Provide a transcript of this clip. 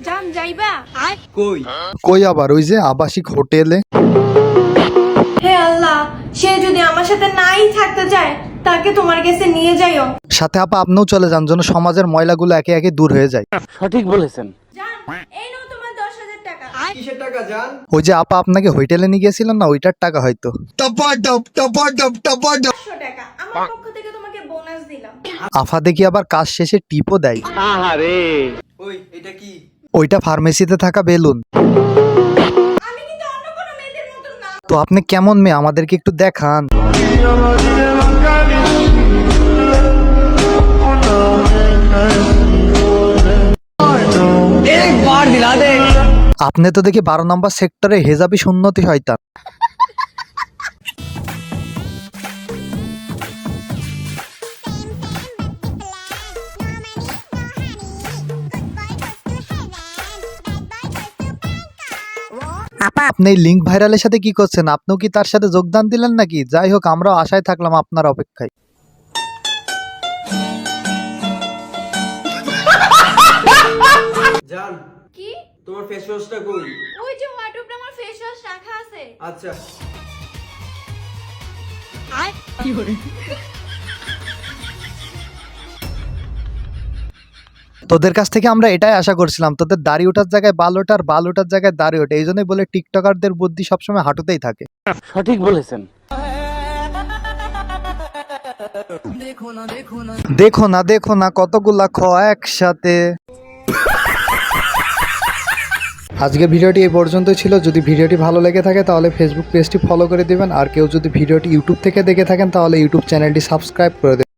জান যাইবা? কই? কই আবার? ওই যে আবাসিক হোটেলে। হে আল্লাহ, সে যদি আমার সাথে নাই থাকতে চায় তাকে তোমার কাছে নিয়ে যাইও। সাথে আপা আপনিও চলে যান, যেন সমাজের ময়লাগুলো একে একে দূর হয়ে যায়। সঠিক বলেছেন। জান, এই নাও তোমার 10,000 টাকা। কিসের টাকা জান? ওই যে আপা আপনাকে হোটেলে নিয়ে গেছিলেন না, ওইটার টাকা হয়তো। 500 টাকা আমার পক্ষ থেকে তোমাকে বোনাস দিলাম। আফা দেখি আবার কাজ শেষে টিপও দেয়। আহারে, ওই এটা কি? ওইটা ফার্মেসিতে থাকা বেলুন। আমি কিন্তু অন্য কোনো মেয়েদের মতন না। তো আপনি কেমন মেয়ে আমাদেরকে একটু দেখান। আপনি তো দেখি 12 নম্বর সেক্টরে হেজাবি সুন্নতি শয়তান। আপা আপনি এই লিঙ্ক ভাইরালের সাথে কি করছেন? আপনিও কি তার সাথে যোগদান দিলেন নাকি? যাই হোক, আমরাও আশায় থাকলাম আপনার অপেক্ষায়। জান, কি? তোমার ফেস ওয়াশটা কই? ওই যে ওয়ার্ডরোবে আমার ফেস ওয়াশ রাখা আছে। আচ্ছা। তোদের কাছ থেকে আমরা এটাই আশা করছিলাম, তোদের দাড়ি ওঠার জায়গায় বাল ওঠার, বাল ওঠার জায়গায় দাড়ি ওঠে। এই জন্যই বলে টিকটকারদের বুদ্ধি সবসময় হাঁটুতেই থাকে। সঠিক বলেছেন। দেখো না কতগুলা খ একসাথে। আজকের ভিডিওটি এই পর্যন্তই ছিল। যদি ভিডিওটি ভালো লেগে থাকে তাহলে ফেসবুক পেজটি ফলো করে দিবেন, আর কেউ যদি ভিডিওটি ইউটিউব থেকে দেখে থাকেন তাহলে ইউটিউব চ্যানেলটি সাবস্ক্রাইব করে দেবেন।